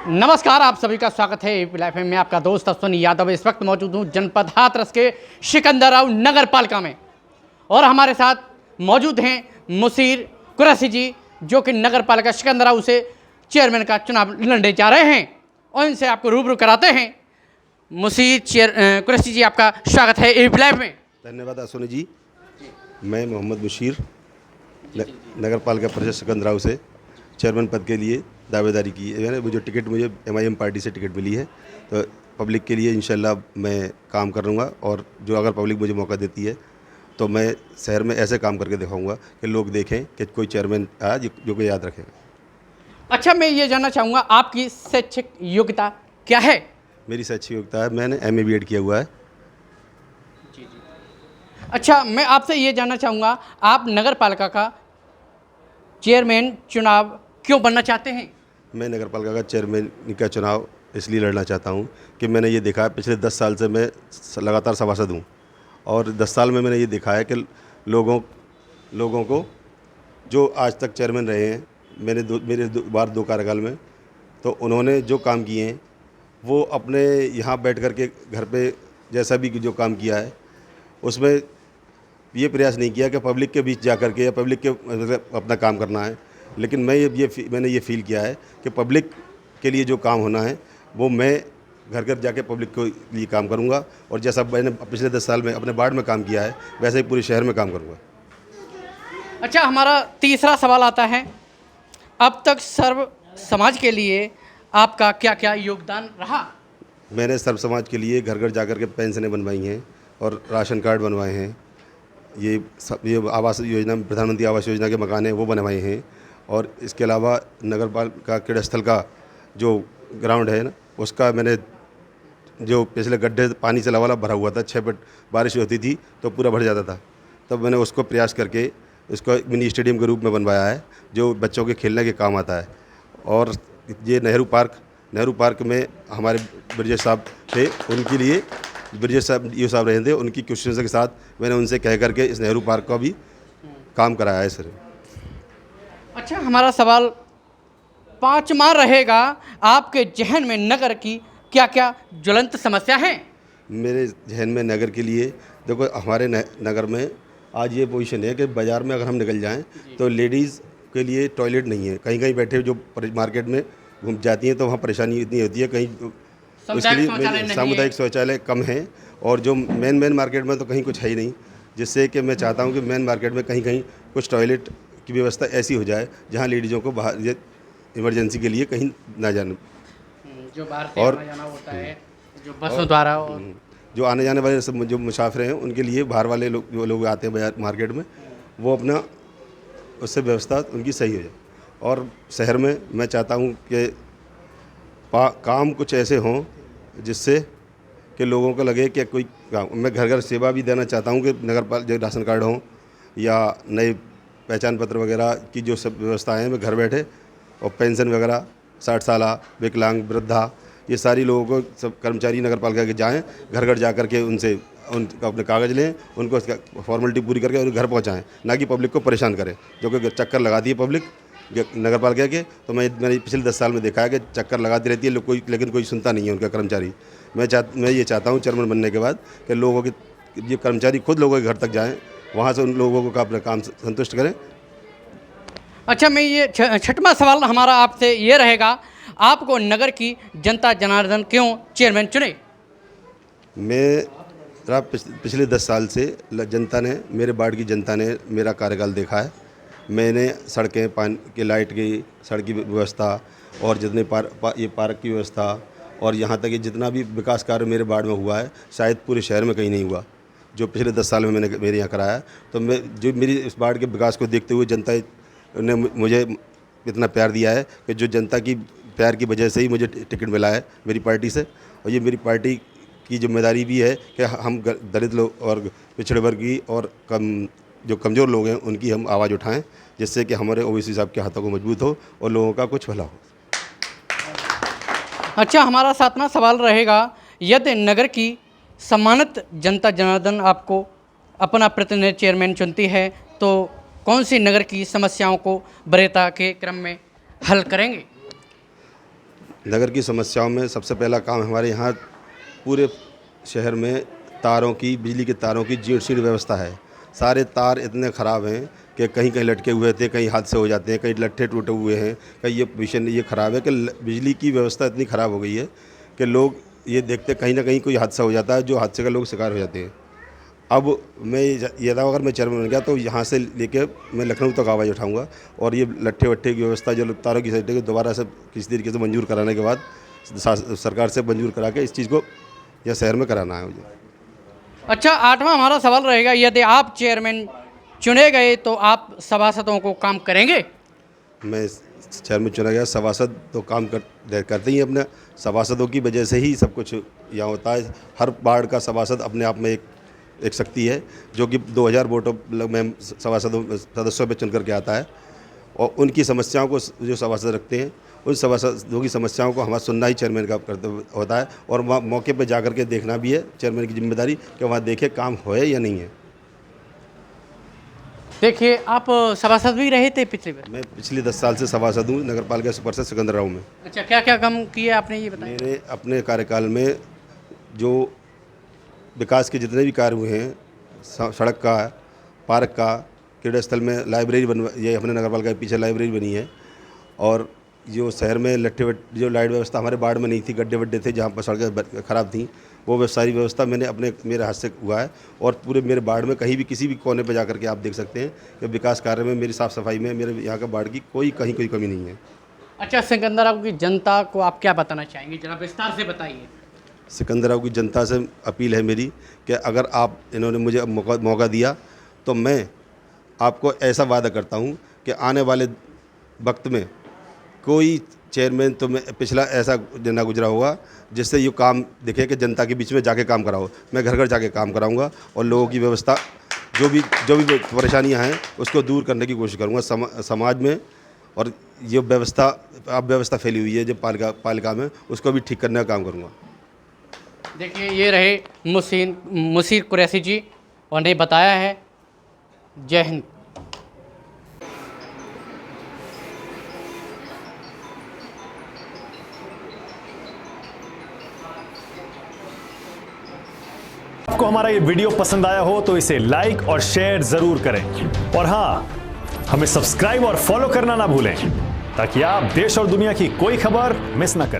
नमस्कार, आप सभी का स्वागत है एपी लाइफ में। आपका दोस्त अश्विनी यादव इस वक्त मौजूद हूँ जनपद हाथरस के सिकंदराव नगर पालिका में और हमारे साथ मौजूद हैं मुशीर कुरैशी जी, जो कि नगर पालिका सिकंदराव से चेयरमैन का चुनाव लड़ने जा रहे हैं और इनसे आपको रूबरू कराते हैं। मुशीर कुरैशी जी, आपका स्वागत है एपी लाइफ में। धन्यवाद अश्विनी जी। मैं मोहम्मद मुशीर नगर पालिका परिषद सिकंदराव से चेयरमैन पद के लिए दावेदारी की है। मैंने जो टिकट मुझे MIM पार्टी से टिकट मिली है, तो पब्लिक के लिए इंशाल्लाह मैं काम कर लूँगा और जो अगर पब्लिक मुझे मौका देती है तो मैं शहर में ऐसे काम करके दिखाऊंगा कि लोग देखें कि कोई चेयरमैन आया जो कि याद रखेगा। अच्छा, मैं ये जानना चाहूँगा आपकी शैक्षिक योग्यता क्या है? मेरी शैक्षिक योग्यता है, मैंने MA BEd किया हुआ है। अच्छा, मैं आपसे ये जानना चाहूँगा, आप नगर पालिका का चेयरमैन चुनाव क्यों बनना चाहते हैं? मैं नगर पालिका का चेयरमैन का चुनाव इसलिए लड़ना चाहता हूं कि मैंने ये देखा है, पिछले 10 साल से मैं लगातार सभासद हूं और 10 साल में मैंने ये देखा है कि लोगों को जो आज तक चेयरमैन रहे हैं, मेरे दो कार्यकाल में, तो उन्होंने जो काम किए हैं वो अपने यहाँ बैठ कर के घर पे जैसा भी जो काम किया है उसमें ये प्रयास नहीं किया कि पब्लिक के बीच जा कर के या पब्लिक के अपना काम करना है। लेकिन मैंने ये फील किया है कि पब्लिक के लिए जो काम होना है वो मैं घर घर जाके पब्लिक के लिए काम करूंगा और जैसा मैंने पिछले 10 साल में अपने वार्ड में काम किया है वैसे ही पूरे शहर में काम करूंगा। अच्छा, हमारा तीसरा सवाल आता है, अब तक सर्व समाज के लिए आपका क्या क्या योगदान रहा? मैंने सर्व समाज के लिए घर घर जा कर के पेंशनें बनवाई हैं और राशन कार्ड बनवाए हैं। ये आवास योजना, प्रधानमंत्री आवास योजना के मकान हैं वो बनवाए हैं और इसके अलावा नगर पालिका क्रीड़ा स्थल का जो ग्राउंड है ना, उसका मैंने जो पिछले गड्ढे पानी चला वाला भरा हुआ था, 6 फुट बारिश होती थी तो पूरा भर जाता था, तब मैंने उसको प्रयास करके उसको एक मिनी स्टेडियम के रूप में बनवाया है जो बच्चों के खेलने के काम आता है। और ये नेहरू पार्क में हमारे ब्रिजेश साहब थे, उनके लिए ब्रिजेश साहब रहे थे, उनकी क्वेश्चन के साथ मैंने उनसे कह करके इस नेहरू पार्क का भी काम कराया है सर। अच्छा, हमारा सवाल पांचवा रहेगा, आपके जहन में नगर की क्या क्या ज्वलंत समस्या है? मेरे जहन में नगर के लिए देखो, हमारे नगर में आज ये पोजीशन है कि बाज़ार में अगर हम निकल जाएं तो लेडीज़ के लिए टॉयलेट नहीं है। कहीं कहीं बैठे जो मार्केट में घूम जाती हैं तो वहाँ परेशानी इतनी होती है, कहीं उसके लिए सामुदायिक शौचालय कम है और जो मेन मार्केट में तो कहीं कुछ है ही नहीं, जिससे कि मैं चाहता हूँ कि मेन मार्केट में कहीं कहीं कुछ टॉयलेट की व्यवस्था ऐसी हो जाए जहाँ लेडीज़ों को बाहर इमरजेंसी के लिए कहीं ना जाने, जो बाहर से आना जाना होता है, जो बसों द्वारा और जो आने जाने वाले सब जो मुसाफिर हैं उनके लिए बाहर वाले लोग जो लोग आते हैं बाजार मार्केट में, वो अपना उससे व्यवस्था उनकी सही हो जाए। और शहर में मैं चाहता हूँ कि काम कुछ ऐसे हों जिससे कि लोगों को लगे कि कोई काम। मैं घर घर सेवा भी देना चाहता हूँ कि जो राशन कार्ड हों या नए पहचान पत्र वगैरह की जो सब व्यवस्थाएं हैं, मैं घर बैठे और पेंशन वगैरह 60 साल, विकलांग, वृद्धा, ये सारी लोगों को सब कर्मचारी नगर पालिका के जाएँ, घर घर जा कर के उनसे अपने कागज़ लें, उनको उसका फॉर्मेलिटी पूरी करके और घर पहुँचाएँ, ना कि पब्लिक को परेशान करें, जो कि चक्कर लगाती है पब्लिक नगर पालिका के। तो मैंने पिछले 10 साल में देखा है कि चक्कर लगाती रहती है लेकिन कोई सुनता नहीं है उनका कर्मचारी। मैं ये चाहता हूँ चेयरमैन बनने के बाद कि लोगों के ये कर्मचारी खुद लोगों के घर तक जाएँ, वहाँ से उन लोगों को अपना काम संतुष्ट करें। अच्छा, मैं ये छठवां सवाल हमारा आपसे ये रहेगा, आपको नगर की जनता जनार्दन क्यों चेयरमैन चुने? मेरा पिछले 10 साल से जनता ने, मेरे वार्ड की जनता ने मेरा कार्यकाल देखा है। मैंने सड़कें, पानी की, लाइट की, सड़क की व्यवस्था और जितने ये पार्क की व्यवस्था और यहाँ तक कि जितना भी विकास कार्य मेरे वार्ड में हुआ है शायद पूरे शहर में कहीं नहीं हुआ जो पिछले 10 साल में मैंने मेरे यहाँ कराया। तो मैं जो मेरी इस वार्ड के विकास को देखते हुए जनता ने मुझे इतना प्यार दिया है कि जो जनता की प्यार की वजह से ही मुझे टिकट मिला है मेरी पार्टी से। और ये मेरी पार्टी की जिम्मेदारी भी है कि हम दलित लोग और पिछड़े वर्ग की और जो कमज़ोर लोग हैं उनकी हम आवाज़ उठाएं, जिससे कि हमारे OBC साहब के हाथों को मजबूत हो और लोगों का कुछ भला हो। अच्छा, हमारा 7वां सवाल रहेगा, यदि नगर की सम्मानित जनता जनार्दन आपको अपना प्रतिनिधि चेयरमैन चुनती है तो कौन सी नगर की समस्याओं को वरीयता के क्रम में हल करेंगे? नगर की समस्याओं में सबसे पहला काम हमारे यहाँ पूरे शहर में तारों की, बिजली के तारों की जीर्ण शीर्ण व्यवस्था है। सारे तार इतने ख़राब हैं कि कहीं कहीं लटके हुए थे, कहीं हादसे हो जाते हैं, कहीं लट्ठे टूटे हुए हैं, कहीं ये पोजीशन ये ख़राब है कि बिजली की व्यवस्था इतनी ख़राब हो गई है कि लोग ये देखते कहीं ना कहीं कोई हादसा हो जाता है, जो हादसे का लोग शिकार हो जाते हैं। अब मैं ये था, अगर मैं चेयरमैन बन गया तो यहाँ से लेके मैं लखनऊ तक आवाज़ उठाऊंगा और ये लट्ठे वट्ठे की व्यवस्था जो तारों की साइड दोबारा से किसी तरीके से मंजूर कराने के बाद सरकार से मंजूर करा के इस चीज़ को यह शहर में कराना है मुझे। अच्छा, 8वां हमारा सवाल रहेगा, यदि आप चेयरमैन चुने गए तो आप सभासदों को काम करेंगे? मैं चेयरमैन चुना गया, सभासद तो काम करते ही अपने सभासदों की वजह से ही सब कुछ यहाँ होता है। हर वार्ड का सभासद अपने आप में एक शक्ति है, जो कि 2000 वोटों में सदस्यों पे चुन करके आता है और उनकी समस्याओं को जो सभासद रखते हैं, उन सभासदों की समस्याओं को हमारा सुनना ही चेयरमैन का कर्तव्य होता है और वहाँ मौके पे जा करके देखना भी है चेयरमैन की जिम्मेदारी कि वहाँ देखे काम हो या नहीं है। देखिए, आप सभासद भी रहे थे पिछली बार? मैं पिछले 10 साल से सभासद हूँ नगर पालिका परिषद सिकंदराव में। अच्छा, क्या क्या काम किए आपने, ये बताइए। मेरे अपने कार्यकाल में जो विकास के जितने भी कार्य हुए हैं, सड़क का, पार्क का, क्रीड़ा स्थल में लाइब्रेरी ये अपने नगर पालिका के पीछे लाइब्रेरी बनी है और जो शहर में जो लाइट व्यवस्था हमारे वार्ड में नहीं थी, गड्ढे वड्ढे थे जहाँ पर सड़कें ख़राब थी, वो सारी व्यवस्था मैंने मेरे हाथ से हुआ है और पूरे मेरे वार्ड में कहीं भी किसी भी कोने पर जा करके आप देख सकते हैं कि विकास कार्य में, मेरी साफ़ सफाई में मेरे यहाँ का वार्ड की कोई कमी नहीं है। अच्छा, सिकंदराव की जनता को आप क्या बताना चाहेंगे, जरा विस्तार से बताइए। सिकंदराव की जनता से अपील है मेरी कि अगर आप इन्होंने मुझे मौका दिया तो मैं आपको ऐसा वादा करता हूं कि आने वाले वक्त में कोई चेयरमैन तो मैं पिछला ऐसा दिन ना गुजरा होगा जिससे ये काम दिखे कि जनता के बीच में जाके काम कराओ। मैं घर घर जाके काम कराऊंगा और लोगों की व्यवस्था जो भी परेशानियां हैं उसको दूर करने की कोशिश करूंगा समाज में, और ये व्यवस्था फैली हुई है जो पालिका में, उसको भी ठीक करने का काम करूँगा। देखिए, ये रहे मुसीर कुरैशी जी और ने बताया है। जय हिंद। आपको हमारा ये वीडियो पसंद आया हो तो इसे लाइक और शेयर जरूर करें और हाँ, हमें सब्सक्राइब और फॉलो करना ना भूलें ताकि आप देश और दुनिया की कोई खबर मिस ना करें।